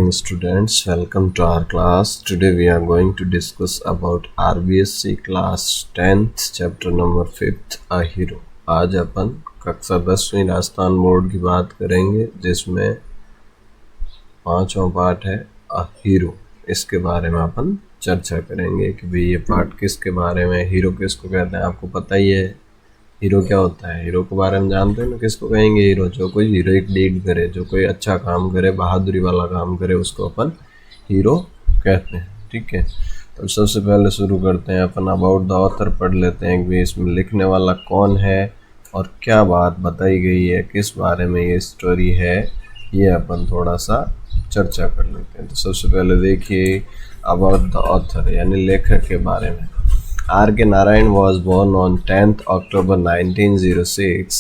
morning students, welcome to our class. Today we are going to discuss about RBSC class 10th chapter number 5th A Hero. आज अपन कक्षा 10वीं Rajasthan board की बात करेंगे जिसमें 5वां पार्ट है अ हीरो। इसके बारे में अपन चर्चा करेंगे कि भाई ये पार्ट किसके बारे में, हीरो किसको कहते हैं। आपको पता ही है हीरो क्या होता है, हीरो के बारे में जानते हैं ना। किसको कहेंगे हीरो? जो कोई हीरोइक डीड करे, जो कोई अच्छा काम करे, बहादुरी वाला काम करे, उसको अपन हीरो कहते हैं। ठीक है, तो सबसे पहले शुरू करते हैं अपन अबाउट द ऑथर पढ़ लेते हैं कि इसमें लिखने वाला कौन है और क्या बात बताई गई है, किस बारे में ये स्टोरी है, ये अपन थोड़ा सा चर्चा कर लेते हैं। तो सबसे पहले देखिए अबाउट द ऑथर यानी लेखक के बारे में। R.K. Narayan was born on 10th October 1906.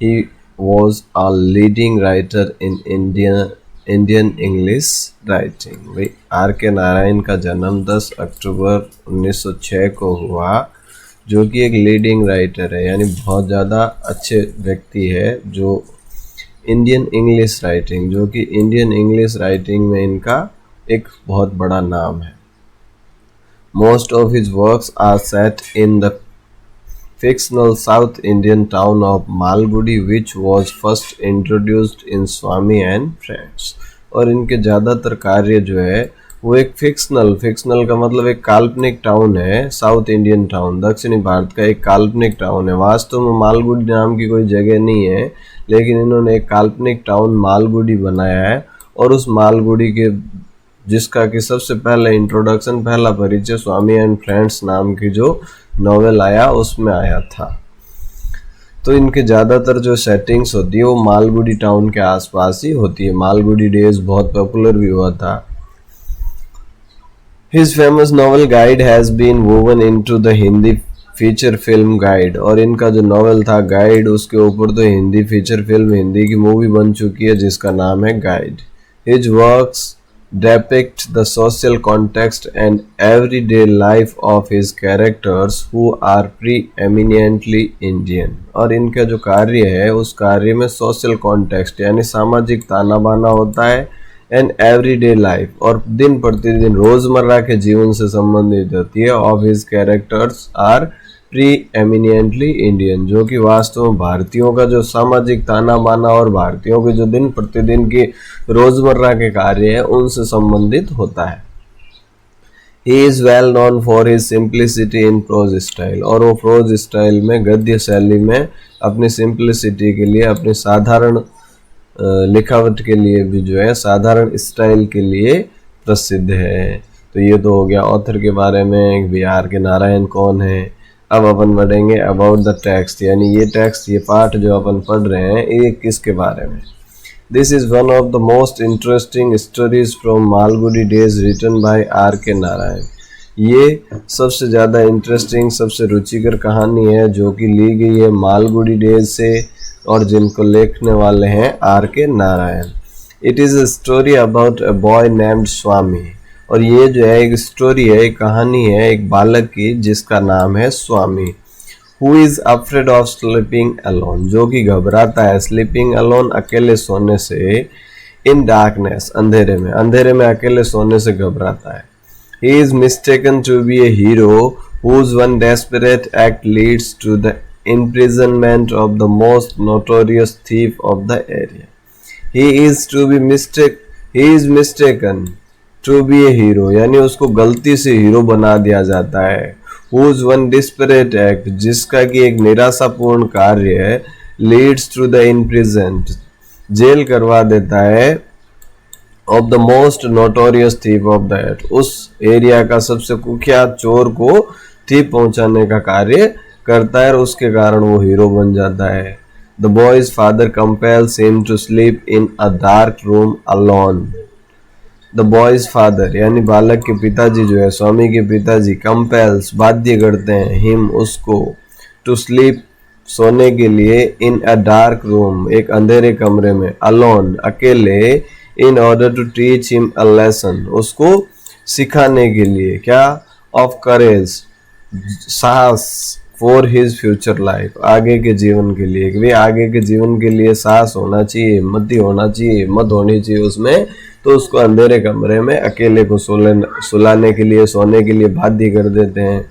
He was a leading writer in Indian English writing. भाई R.K. नारायण का जन्म 10 अक्टूबर 1906 को हुआ, जो कि एक लीडिंग राइटर है यानी बहुत ज़्यादा अच्छे व्यक्ति है जो इंडियन इंग्लिश राइटिंग, जो कि इंडियन इंग्लिश राइटिंग में इनका एक बहुत बड़ा नाम है। Most of his works are set in the fictional South Indian town of Malgudi, which was first introduced in Swami and Friends. और इनके ज़्यादातर कार्य जो है वो एक फिक्शनल का मतलब एक काल्पनिक टाउन है। साउथ इंडियन टाउन दक्षिणी भारत का एक काल्पनिक टाउन है। वास्तव में मालगुडी नाम की कोई जगह नहीं है, लेकिन इन्होंने एक काल्पनिक टाउन मालगुडी बनाया है। और उस मालगुडी के जिसका कि सबसे पहले इंट्रोडक्शन, पहला परिचय स्वामी एंड फ्रेंड्स नाम की जो नॉवेल आया उसमें आया था। तो इनके ज़्यादातर जो सेटिंग्स होती है वो मालगुडी टाउन के आसपास ही होती है। मालगुडी डेज बहुत पॉपुलर भी हुआ था। His famous novel Guide has been woven into the Hindi feature film Guide. और इनका जो नॉवेल था गाइड, उसके ऊपर तो हिंदी फीचर फिल्म, हिंदी की मूवी बन चुकी है जिसका नाम है guide. His works depict the social context and everyday life of his characters who are preeminently Indian। और इनका जो कार्य है उस कार्य में social context यानी सामाजिक ताना बाना होता है एंड एवरीडे लाइफ और दिन प्रतिदिन रोजमर्रा के जीवन से संबंधित होती है। Of his characters are preeminently Indian, जो कि वास्तव में भारतीयों का जो सामाजिक ताना बाना और भारतीयों के जो दिन प्रतिदिन की रोजमर्रा के कार्य है उनसे संबंधित होता है। He is well known for his simplicity in prose style. और वो प्रोज स्टाइल में, गद्य शैली में अपनी सिंप्लिसिटी के लिए, अपनी साधारण लिखावट के लिए भी जो है, साधारण स्टाइल के लिए प्रसिद्ध है। तो ये तो हो गया ऑथर के बारे में, बिहार के नारायण कौन है। अब अपन बढ़ेंगे अबाउट द टेक्स्ट यानी ये टेक्स्ट, ये पार्ट जो अपन पढ़ रहे हैं ये किसके बारे में। This is one of the most interesting stories from Malgudi Days written by R.K. Narayan. ये सबसे ज़्यादा इंटरेस्टिंग, सबसे रुचिकर कहानी है जो कि ली गई है मालगुडी डेज से और जिनको लिखने वाले हैं R.K. Narayan. It is a story about a boy named Swami. और ये जो है एक स्टोरी है, एक कहानी है एक बालक की जिसका नाम है Swami. Who is afraid of sleeping alone, जो कि घबराता है स्लीपिंग अलोन, अकेले सोने से, इन डार्कनेस, अंधेरे में अकेले सोने से घबराता है। He is mistaken to be a hero whose one desperate act leads to the imprisonment of the most notorious thief of the area. He is mistaken to be a hero, यानी उसको गलती से हीरो बना दिया जाता है। Whose one desperate act, जिसका कि एक निराशापूर्ण कार्य है, leads to the imprisonment, jail करवा देता है, of the most notorious thief of the area, उस एरिया का सबसे कुख्यात चोर को thief पहुंचाने का कार्य करता है और उसके कारण वो हीरो बन जाता है। The boy's father compels him to sleep in a dark room alone. The boy's father यानी बालक के पिताजी जो है, स्वामी के पिताजी, compels बाध्य करते हैं, him उसको, to sleep सोने के लिए, in a dark room एक अंधेरे कमरे में, alone अकेले, in order to teach him a lesson उसको सिखाने के लिए, क्या, of courage साहस, फॉर हिज फ्यूचर लाइफ आगे के जीवन के लिए, कि भाई आगे के जीवन के लिए साहस होना चाहिए, हिम्मती होना चाहिए, हिम्मत होनी चाहिए उसमें तो उसको अंधेरे कमरे में अकेले को सुलाने के लिए, सोने के लिए बाध्य कर देते हैं।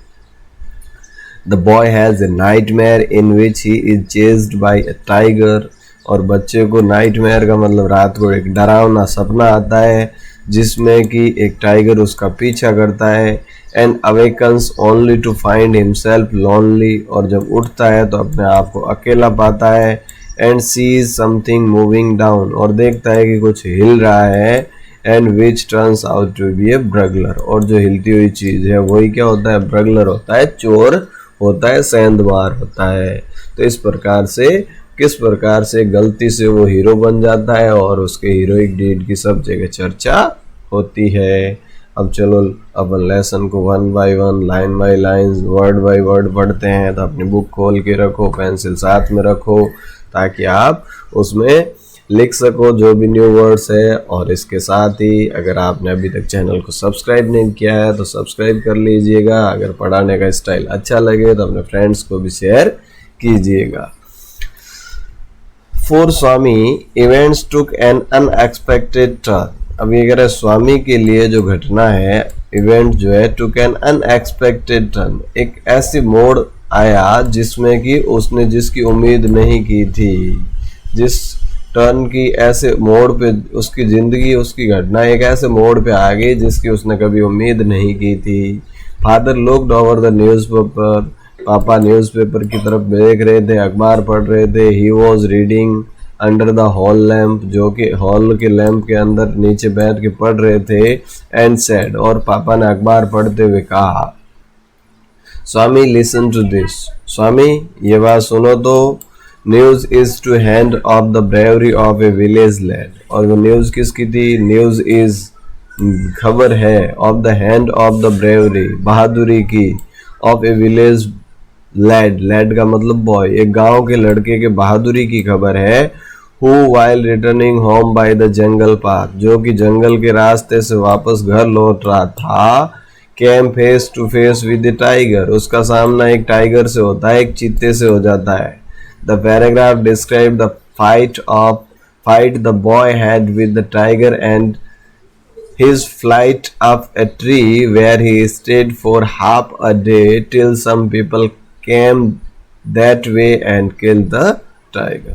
The boy has a nightmare in which he is chased by a tiger। और बच्चे को नाइटमेयर का मतलब रात को एक डरावना सपना आता है जिसमें कि एक टाइगर उसका पीछा करता है। And awakens only to find himself lonely. और जब उठता है तो अपने आप को अकेला पाता है। And sees something moving down. और देखता है कि कुछ हिल रहा है। And which turns out to be a burglar. और जो हिलती हुई चीज़ है वही क्या होता है? ब्रगलर होता है, चोर होता है, सेंधमार होता है। तो इस प्रकार से किस प्रकार से गलती से वो हीरो बन जाता है और उसके हीरोइक डीड की सब जगह चर्चा होती है। अब चलो अपन लेसन को one by one, line by line, word by word पढ़ते हैं। तो अपनी बुक खोल के रखो, पेंसिल साथ में रखो ताकि आप उसमें लिख सको जो भी न्यू वर्ड्स है। और इसके साथ ही अगर आपने अभी तक चैनल को सब्सक्राइब नहीं किया है तो सब्सक्राइब कर लीजिएगा। अगर पढ़ाने का स्टाइल अच्छा लगे तो अपने फ्रेंड्स को भी शेयर कीजिएगा। For Swami events took an unexpected turn. अब ये कह रहे स्वामी के लिए जो घटना है, इवेंट जो है, टुक एन अनएक्सपेक्टेड टर्न, एक ऐसी मोड़ आया जिसमें कि उसने जिसकी उम्मीद नहीं की थी। जिस टर्न की ऐसे मोड़ पे उसकी ज़िंदगी, उसकी घटना एक ऐसे मोड़ पे आ गई जिसकी उसने कभी उम्मीद नहीं की थी। Father looked over the newspaper. पापा न्यूज़पेपर की तरफ देख रहे थे, अखबार पढ़ रहे थे। He was reading under the hall lamp, जो कि हॉल के लैम्प के अंदर नीचे बैठ के पढ़ रहे थे। एंड सेड, और पापा ने अखबार पढ़ते हुए कहा, Swami listen to this. Swami ये बात सुनो तो। News is to hand of the bravery of a village lad. और वो न्यूज़ किसकी थी? न्यूज़ इज खबर है, of the hand of the bravery, बहादुरी की, of a village lad, lad का मतलब बॉय, एक गांव के लड़के के बहादुरी की खबर है। Who while returning home by the jungle path, जो कि जंगल के रास्ते से वापस घर लौट रहा था, came face to face with the tiger, उसका सामना एक टाइगर से होता है, एक चीते से हो जाता है। The paragraph describe the fight the boy had with the tiger and his flight up a tree where he stayed for half a day till some people came that way and killed the tiger।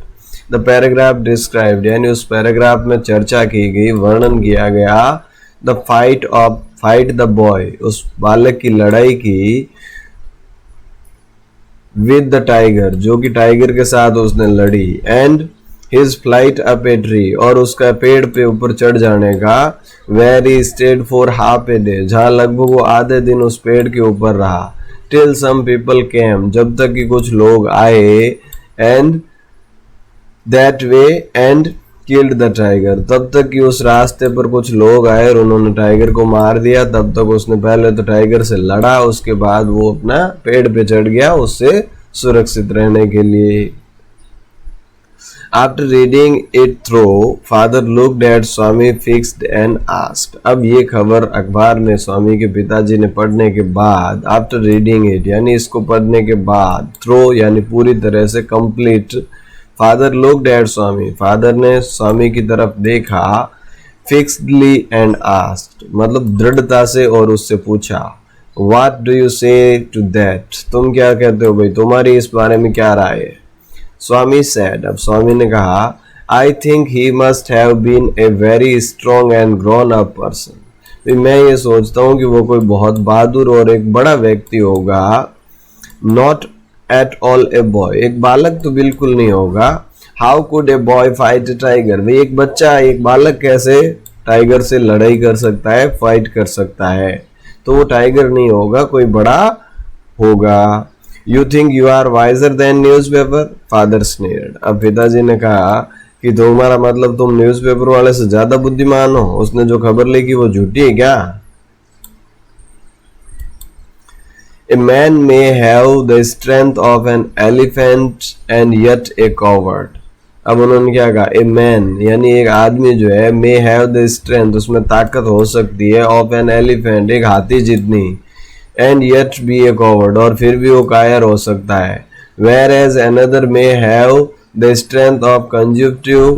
The paragraph described, यानी उस paragraph में चर्चा की गई, वर्णन किया गया, the fight the boy, उस बालक की लड़ाई की, with the tiger, जो कि टाइगर के साथ उसने लड़ी, and his flight up a tree, और उसका पेड़ पे ऊपर चढ़ जाने का, where he stayed for half a day, जहाँ लगभग वो आधे दिन उस पेड़ के ऊपर रहा, till some people came, जब तक कि कुछ लोग आए, and that way and killed the tiger, तब तक कि उस रास्ते पर कुछ लोग आए और उन्होंने टाइगर को मार दिया। तब तक उसने पहले तो टाइगर से लड़ा, उसके बाद वो अपना पेड़ पे चढ़ गया उससे सुरक्षित रहने के लिए। After reading it through, father looked at Swami fixed and asked। अब ये खबर अखबार में स्वामी के पिताजी ने पढ़ने के बाद, after reading it यानी इसको पढ़ने के बाद, through यानी पूरी तरह से complete, father looked at Swami, father ने स्वामी की तरफ देखा, fixedly and asked मतलब दृढ़ता से, और उससे पूछा, what do you say to that, तुम क्या कहते हो भाई, तुम्हारी इस बारे में क्या राय है? स्वामी said, अब स्वामी ने कहा, I think he must have been a very strong and grown up person। मैं ये सोचता हूँ कि वो कोई बहुत बहादुर और एक बड़ा व्यक्ति होगा। Not at all a boy, एक बालक तो बिल्कुल नहीं होगा। How could a boy fight a tiger, भाई एक बच्चा, एक बालक कैसे टाइगर से लड़ाई कर सकता है, फाइट कर सकता है? तो वो टाइगर नहीं होगा, कोई बड़ा होगा। You think you are wiser than newspaper? Father sneered। अब पिताजी ने कहा कि तुम्हारा मतलब तुम न्यूज़पेपर वाले से ज्यादा बुद्धिमान हो, उसने जो खबर लिखी वो झूठी है क्या? A man may have the strength of an elephant and yet a coward। अब उन्होंने क्या कहा? A man यानी एक आदमी जो है, may have the strength उसमें ताकत हो सकती है, of an elephant एक हाथी जितनी, and yet be a coward और फिर भी वो कायर हो सकता है। Whereas another may have the strength of conjunctive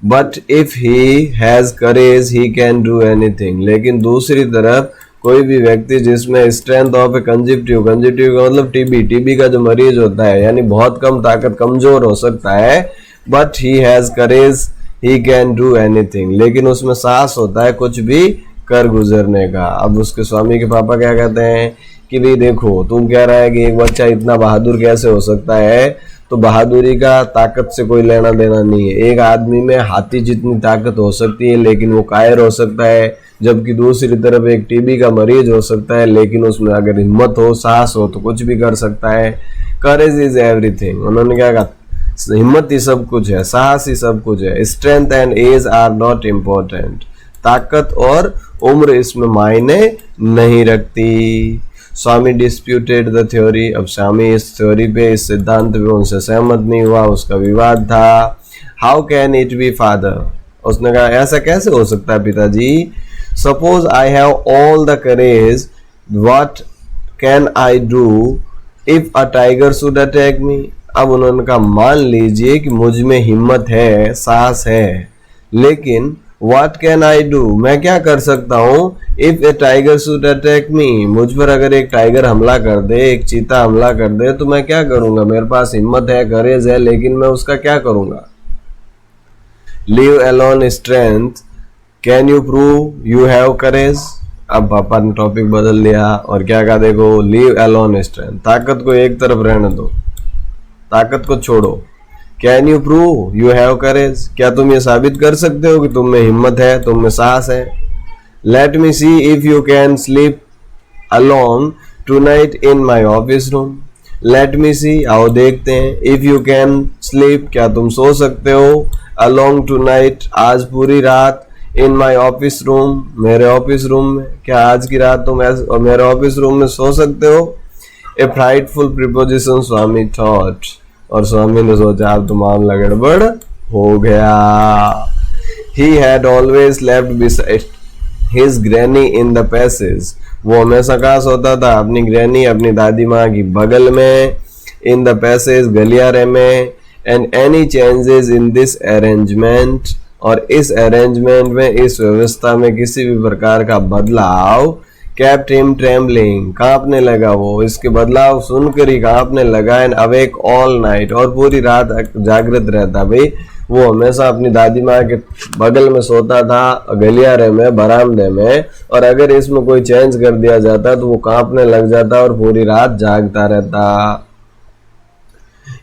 but if he has courage he can do anything. लेकिन दूसरी तरफ कोई भी व्यक्ति जिसमें strength of A conjunctive, conjunctive का मतलब टीबी, टीबी का जो मरीज होता है यानी बहुत कम ताकत, कमजोर हो सकता है, but he has courage he can do anything, लेकिन उसमें साहस होता है कुछ भी कर गुजरने का। अब उसके स्वामी के पापा क्या कहते हैं कि भाई देखो, तुम कह रहा है कि एक बच्चा इतना बहादुर कैसे हो सकता है, तो बहादुरी का ताकत से कोई लेना देना नहीं है। एक आदमी में हाथी जितनी ताकत हो सकती है लेकिन वो कायर हो सकता है, जबकि दूसरी तरफ एक टीबी का मरीज हो सकता है लेकिन उसमें अगर हिम्मत हो, साहस हो तो कुछ भी कर सकता है। करेज इज एवरीथिंग, उन्होंने क्या कहा, हिम्मत ही सब कुछ है, साहस ही सब कुछ है। Strength and age are not important, ताकत और उम्र इसमें मायने नहीं रखती। स्वामी डिस्प्यूटेड द थ्योरी, अब स्वामी इस थ्योरी पे, इस सिद्धांत पे उनसे सहमत नहीं हुआ, उसका विवाद था। How can it be father, उसने कहा ऐसा कैसे हो सकता है पिताजी। Suppose I have all the courage, what can I do if a tiger should attack मी। अब उन्होंने कहा मान लीजिए कि मुझ में हिम्मत है, साहस है, लेकिन व्हाट कैन आई डू, मैं क्या कर सकता हूं if A tiger should attack मी, मुझ पर अगर एक टाइगर हमला कर दे, एक चीता हमला कर दे तो मैं क्या करूंगा। मेरे पास हिम्मत है, करेज है, लेकिन मैं उसका क्या करूंगा। Leave alone strength, can you prove you have courage. अब पापा ने टॉपिक बदल दिया और क्या कहा, देखो लीव अलोन स्ट्रेंथ, ताकत को एक तरफ रहने दो, ताकत को छोड़ो। Can you prove you have courage, क्या तुम ये साबित कर सकते हो कि तुम में हिम्मत है, तुम में साहस है। Let me see if you can sleep alone tonight in my office room. Let me see, आओ देखते हैं, इफ यू कैन स्लीप, क्या तुम सो सकते हो, अलोंग टूनाइट, आज पूरी रात, इन माई ऑफिस रूम, मेरे ऑफिस रूम में, क्या आज की रात तुम मेरे ऑफिस रूम में सो सकते हो। ए फ्राइटफुल प्रिपोजिशन स्वामी थॉट, और स्वामी ने सोचा अब तो मामला गड़बड़ हो गया। He had always slept beside his granny in the passage, वो हमेशा कहाँ सोता था, अपनी ग्रैनी, अपनी दादी माँ की बगल में, in the passage, गलियारे में। and any changes in this arrangement, और इस अरेंजमेंट में, इस व्यवस्था में किसी भी प्रकार का बदलाव, kept him trembling, कांपने लगा वो, इसके बदलाव सुनकर ही कांपने लगा। एंड अवेक ऑल नाइट, और पूरी रात जागृत रहता। भाई वो हमेशा अपनी दादी माँ के बगल में सोता था, गलियारे में, बरामदे में, और अगर इसमें कोई चेंज कर दिया जाता तो वो कांपने लग जाता और पूरी रात जागता रहता।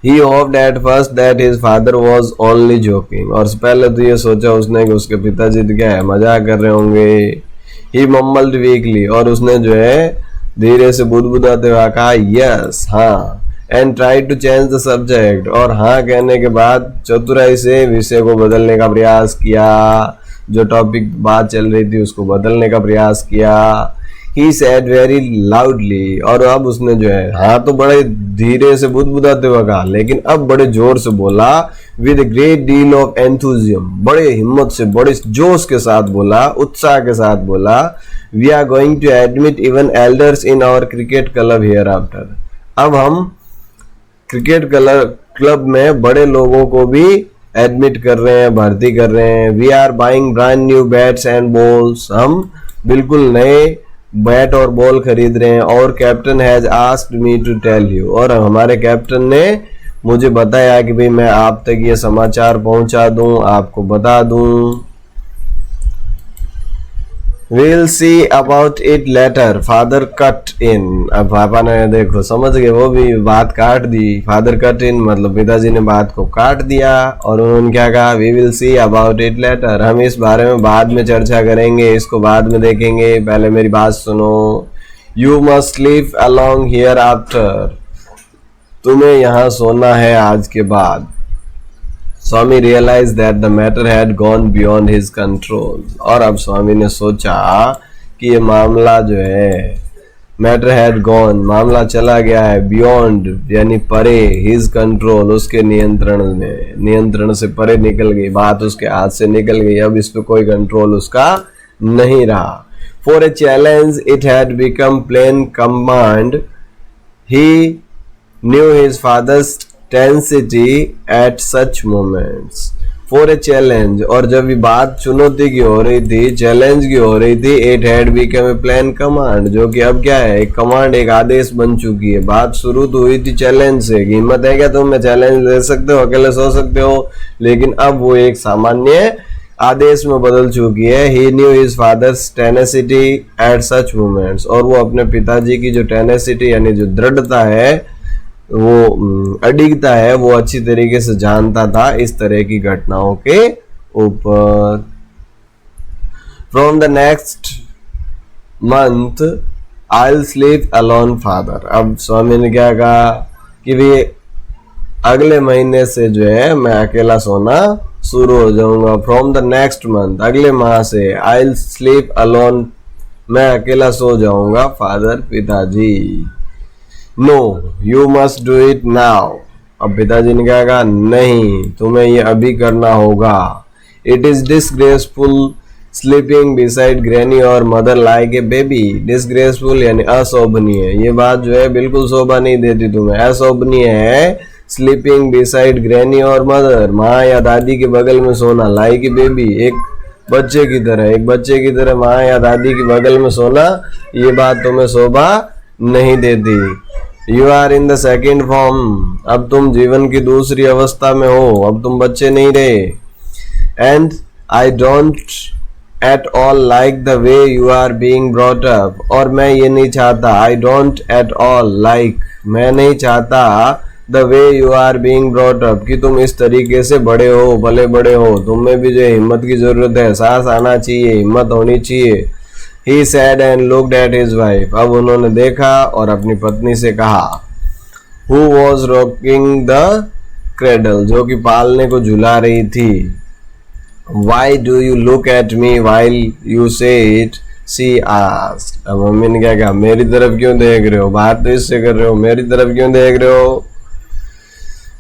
He hoped at first that his father was only joking, और पहले तो ये सोचा उसने कि उसके पिताजी तो क्या है, मजाक कर रहे होंगे। He mumbled weakly, और उसने जो है धीरे से बुदबुदाते हुए कहा यस, हाँ, and try to change the subject, और हाँ कहने के बाद चतुराई से विषय को बदलने का प्रयास किया, जो टॉपिक बात चल रही थी उसको बदलने का प्रयास किया। He said very loudly, और अब उसने जो है, हाँ तो बड़े धीरे से बुदबुदाते हुए कहा, लेकिन अब बड़े जोर से बोला, with a great deal of enthusiasm, बड़े हिम्मत से, बड़े जोश के साथ बोला, उत्साह के साथ बोला, we are going to admit even elders in our cricket club hereafter, अब हम क्रिकेट क्लब में बड़े लोगों को भी एडमिट कर रहे हैं, भर्ती कर रहे हैं। We are buying brand new bats and balls, हम बिल्कुल नए बैट और बॉल खरीद रहे हैं। और captain has asked me to tell you, और हमारे कैप्टन ने मुझे बताया कि भाई मैं आप तक ये समाचार पहुंचा दूं, आपको बता दूं। We'll see about it later, father cut in. अब पापा ने देखो समझ गए, वो भी बात काट दी। फादर कट इन मतलब पिताजी ने बात को काट दिया, और उन्होंने क्या कहा, we will see about it later, हम इस बारे में बाद में चर्चा करेंगे, इसको बाद में देखेंगे, पहले मेरी बात सुनो। You must sleep along hereafter, तुम्हें यहाँ सोना है आज के बाद। स्वामी realized that the matter had gone beyond his control, और अब स्वामी ने सोचा कि ये मामला जो है, matter had gone, मामला चला गया है, beyond यानी परे, his control, उसके नियंत्रण में, नियंत्रण से परे निकल गई बात, उसके हाथ से निकल गई, अब इस पे कोई कंट्रोल उसका नहीं रहा। For a challenge it had become plain command, he knew his father's tensity at such moments, for a challenge, और जब ये बात चुनौती की हो रही थी, चैलेंज की हो रही थी, it had become a plan command, जो कि अब क्या है, एक कमांड, एक आदेश बन चुकी है। बात शुरू तो हुई थी चैलेंज से, हिम्मत है क्या तुम में चैलेंज ले सकते हो, अकेले सो सकते हो, लेकिन अब वो एक सामान्य आदेश में बदल चुकी है। He knew his father's tenacity at such moments, और वो अपने पिताजी की जो टेनेसिटी यानी जो दृढ़ता है, वो अडिगता है, वो अच्छी तरीके से जानता था इस तरह की घटनाओं के ऊपर। From the next month I will sleep alone father. अब स्वामी ने क्या कहा कि भाई अगले महीने से जो है मैं अकेला सोना शुरू हो जाऊंगा। फ्रॉम द नेक्स्ट मंथ, अगले माह से, आई विल स्लीप अलोन, मैं अकेला सो जाऊंगा फादर, पिताजी। No you must do it now. अब पिताजी ने क्या कहा, नहीं तुम्हें ये अभी करना होगा। It is disgraceful sleeping beside granny और mother like a baby. Disgraceful यानी अशोभनीय, ये बात जो है बिल्कुल शोभा नहीं देती तुम्हें, अशोभनीय है। स्लीपिंग बिसाइड ग्रैनी और मदर, माँ या दादी के बगल में सोना, लाइक ए बेबी, एक बच्चे की तरह, एक बच्चे की तरह माँ या दादी के बगल में सोना, ये बात तुम्हें शोभा नहीं देती। You are in the second form, अब तुम जीवन की दूसरी अवस्था में हो, अब तुम बच्चे नहीं रहे। And I don't at all like the way you are being brought up, और मैं ये नहीं चाहता, I don't at all like, मैं नहीं चाहता, the way you are being brought up, कि तुम इस तरीके से बड़े हो, भले बड़े हो, तुम में भी जो हिम्मत की जरूरत है, साहस आना चाहिए, हिम्मत होनी चाहिए। He said and looked at his wife. अब उन्होंने देखा और अपनी पत्नी से कहा, Who was rocking the cradle, जो कि पालने को झुला रही थी। Why do you look at me while you say it? She asked. अब मम्मी ने क्या कहा, मेरी तरफ क्यों देख रहे हो, बात तो इससे कर रहे हो, मेरी तरफ क्यों देख रहे हो।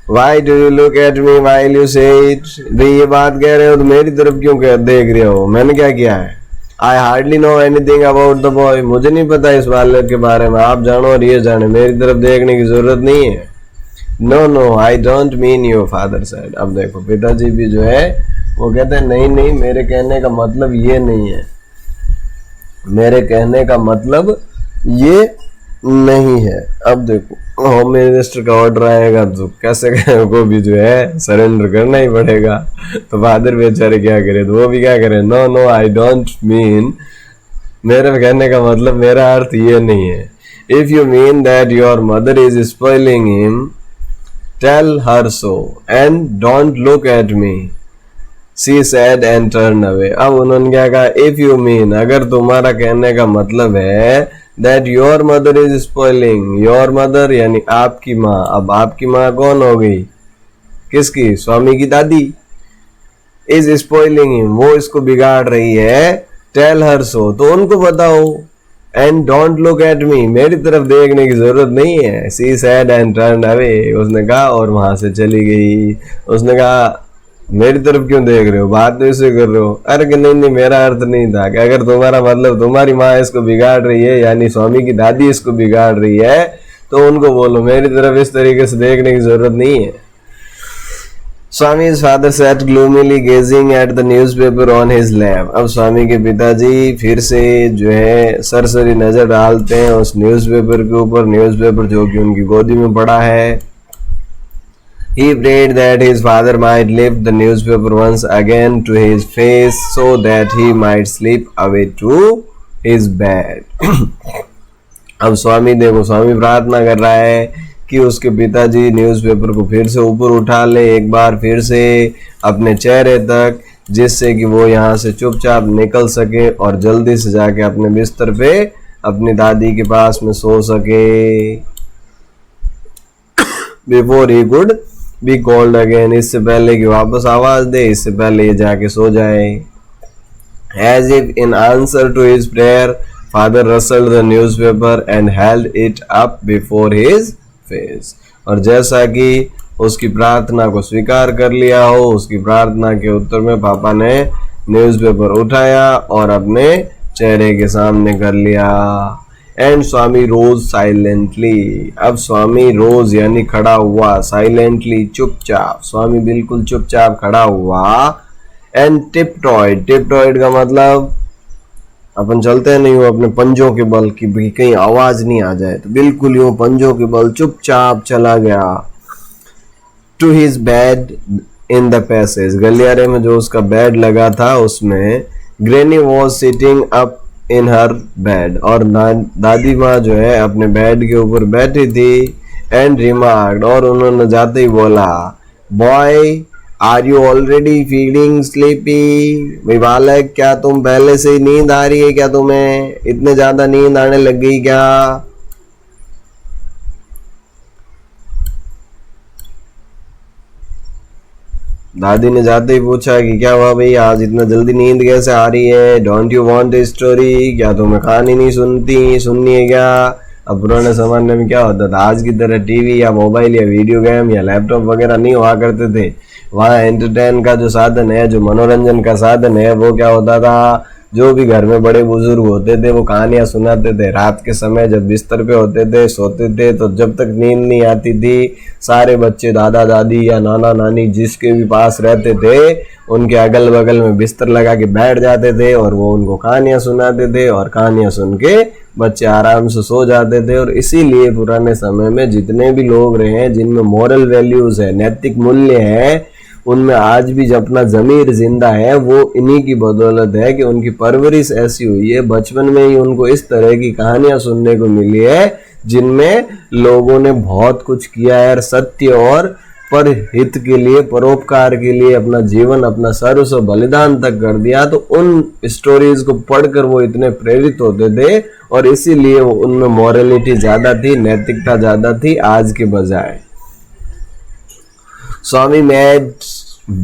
Why do you look at me while you say it? भाई ये बात कह रहे हो तो मेरी तरफ क्यों देख रहे हो, मैंने क्या किया है। I hardly know anything about the boy, मुझे नहीं पता इस बालक के बारे में, आप जानो और ये जाने, मेरी तरफ देखने की जरूरत नहीं है। No no I don't mean you, father said. अब देखो पिताजी भी जो है वो कहते हैं नहीं नहीं, मेरे कहने का मतलब ये नहीं है, मेरे कहने का मतलब ये नहीं है। अब देखो होम मिनिस्टर का ऑर्डर आएगा तो कैसे को भी जो है सरेंडर करना ही पड़ेगा, तो फादर बेचारे क्या करे, तो वो भी क्या करे, no no I don't mean, मेरे कहने का मतलब, मेरा अर्थ ये नहीं है। If you mean that your mother is spoiling him tell her so and don't look at me, she said and turn away. अब उन्होंने क्या कहा, इफ यू मीन, अगर तुम्हारा कहने का मतलब है that your mother is spoiling, your mother यानी आपकी माँ, अब आपकी माँ कौन हो गई, किसकी, स्वामी की दादी, इज स्पॉइलिंग हिम, वो इसको बिगाड़ रही है, टेल हर सो, तो उनको बताओ, एंड डोंट लुक एट मी, मेरी तरफ देखने की जरूरत नहीं है। सी सैड एंड टर्न अवे, उसने कहा और वहां से चली गई। उसने कहा मेरी तरफ क्यों देख रहे हो, बात तो इससे कर रहे हो। अरे कि नहीं नहीं, मेरा अर्थ नहीं था कि अगर तुम्हारा मतलब तुम्हारी माँ इसको बिगाड़ रही है यानी स्वामी की दादी इसको बिगाड़ रही है, तो उनको बोलो मेरी तरफ इस तरीके से देखने की जरूरत नहीं है। Swami's father sat gloomily gazing at the newspaper on his lap. अब स्वामी के पिताजी फिर से जो है सरसरी नजर डालते हैं उस न्यूज़पेपर के ऊपर, न्यूज़पेपर जो कि उनकी गोदी में पड़ा है। He prayed that his father might lift the newspaper once again to his face so that he might slip away to his bed. अब स्वामी देखो, स्वामी प्रार्थना कर रहा है कि उसके पिताजी न्यूज़पेपर को फिर से ऊपर उठा ले एक बार फिर से अपने चेहरे तक, जिससे कि वो यहाँ से चुपचाप निकल सके और जल्दी से जाके अपने बिस्तर पे अपनी दादी के पास में सो सके। Before he could be called again, इससे पहले कि वापस आवाज दे, इससे पहले ये जाके सो जाए। As if in answer to his prayer father rustled the newspaper and held it up before his face, और जैसा कि उसकी प्रार्थना को स्वीकार कर लिया हो, उसकी प्रार्थना के उत्तर में पापा ने न्यूज़पेपर उठाया और अपने चेहरे के सामने कर लिया। And Swami rose silently. अब स्वामी रोज यानी खड़ा हुआ, साइलेंटली चुपचाप, स्वामी बिल्कुल चुपचाप खड़ा हुआ। एंड टिपटॉयड, टिपटॉयड का मतलब अपन चलते नहीं हो अपने पंजों के बल की भी कहीं आवाज नहीं आ जाए, तो बिल्कुल यूं पंजों के बल चुपचाप चला गया to his bed in the passage, गलियारे में जो उसका बेड लगा था उसमें। Granny was sitting up in her bed, और दादी माँ जो है अपने बेड के ऊपर बैठी थी। एंड रिमार्क्ड, और उन्होंने जाते ही बोला, boy are you already feeling sleepy, भाई बालक क्या तुम पहले से ही नींद आ रही है क्या, तुम्हें इतने ज्यादा नींद आने लग गई क्या। दादी ने जाते ही पूछा कि क्या हुआ भाई, आज इतना जल्दी नींद कैसे आ रही है। Don't you want a story, क्या तुम्हें कहानी नहीं सुननी है क्या। अब पुराने जमाने में क्या होता था, आज की तरह टीवी या मोबाइल या वीडियो गेम या लैपटॉप वगैरह नहीं हुआ करते थे। वहाँ एंटरटेन का जो साधन है, जो मनोरंजन का साधन है, वो क्या होता था, जो भी घर में बड़े बुजुर्ग होते थे वो कहानियां सुनाते थे। रात के समय जब बिस्तर पे होते थे, सोते थे, तो जब तक नींद नहीं आती थी, सारे बच्चे दादा दादी या नाना नानी जिसके भी पास रहते थे उनके अगल बगल में बिस्तर लगा के बैठ जाते थे और वो उनको कहानियां सुनाते थे, और कहानियां सुन के बच्चे आराम से सो जाते थे। और इसीलिए पुराने समय में जितने भी लोग रहे हैं जिनमें मॉरल वैल्यूज है, नैतिक मूल्य है, उनमें आज भी जब अपना जमीर जिंदा है, वो इन्हीं की बदौलत है कि उनकी परवरिश ऐसी हुई है, बचपन में ही उनको इस तरह की कहानियां सुनने को मिली है जिनमें लोगों ने बहुत कुछ किया है और सत्य और परहित के लिए, परोपकार के लिए अपना जीवन, अपना सर्वस्व बलिदान तक कर दिया। तो उन स्टोरीज को पढ़कर वो इतने प्रेरित होते थे और इसीलिए उनमें मॉरलिटी ज्यादा थी, नैतिकता ज्यादा थी आज के बजाय। Swami made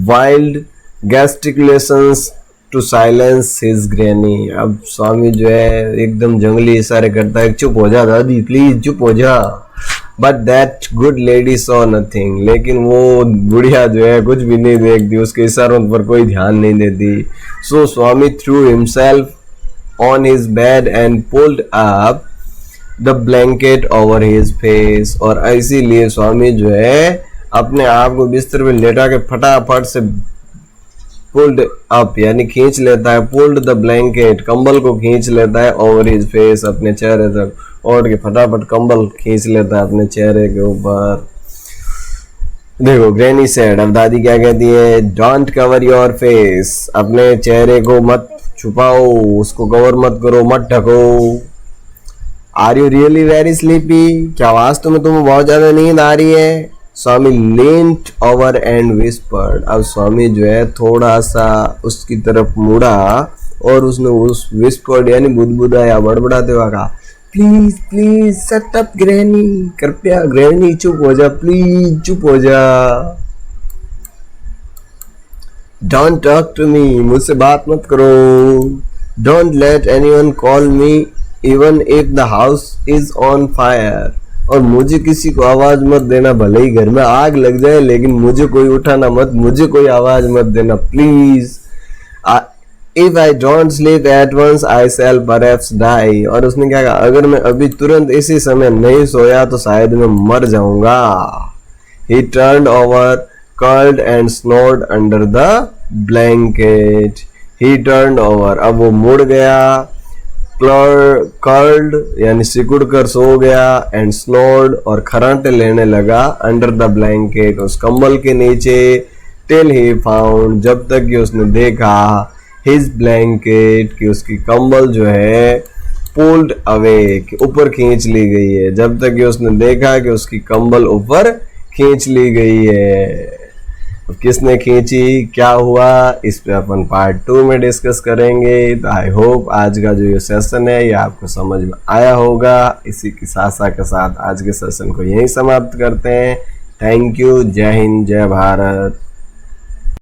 wild gesticulations to silence his granny. अब स्वामी जो है एकदम जंगली इशारे करता है, चुप हो जा दादी प्लीज, चुप हो जा। But that good lady saw nothing, लेकिन वो बुढ़िया जो है कुछ भी नहीं देखती, उसके इशारों पर कोई ध्यान नहीं देती। So Swami threw himself on his bed and pulled up the blanket over his face, और इसीलिए स्वामी जो है अपने आप को बिस्तर में लेटा के फटाफट से पुल्ड अप यानी खींच लेता है, पुल्ड द ब्लैंकेट, कंबल को खींच लेता है, ओवर हिज फेस, अपने चेहरे तक, ओढ़ के फटाफट कंबल खींच लेता है अपने चेहरे के ऊपर। देखो ग्रैनी सेड, अब दादी क्या कहती है, डोंट कवर योर फेस, अपने चेहरे को मत छुपाओ, उसको कवर मत करो, मत ढको। Are you really very sleepy, क्या वास्तव में तुम्हें बहुत ज्यादा नींद आ रही है। स्वामी leaned over and whispered, अब स्वामी जो है थोड़ा सा उसकी तरफ मुड़ा और उसने उस whispered यानी बुदबुदाया, बड़बड़ाते हुआ कहा, please please shut up granny, कृपया ग्रैनी चुप हो जा, प्लीज चुप हो जा। डोंट टॉक टू मी, मुझसे बात मत करो। Don't let anyone call me even if the house is on fire, और मुझे किसी को आवाज मत देना, भले ही घर में आग लग जाए लेकिन मुझे कोई उठाना मत, मुझे कोई आवाज मत देना please. If I don't sleep at once I shall perhaps die, और उसने क्या कहा, अगर मैं अभी तुरंत इसी समय नहीं सोया तो शायद मैं मर जाऊंगा। He turned over curled and snored under the blanket. He turned over, अब वो मुड़ गया, कर्ल्ड यानी सिकुड़ कर सो गया, एंड स्नोर्ड और खराटे लेने लगा, अंडर द ब्लैंकेट उस कंबल के नीचे, टिल ही फाउंड जब तक कि उसने देखा, हिज ब्लैंकेट कि उसकी कंबल जो है पुल्ड अवे ऊपर खींच ली गई है, जब तक कि उसने देखा कि उसकी कंबल ऊपर खींच ली गई है। किसने खींची, क्या हुआ, इस पे अपन पार्ट 2 में डिस्कस करेंगे। तो आई होप आज का जो ये सेशन है ये आपको समझ में आया होगा। इसी की साथ के साथ आज के सेशन को यहीं समाप्त करते हैं। थैंक यू, जय हिंद, जय भारत।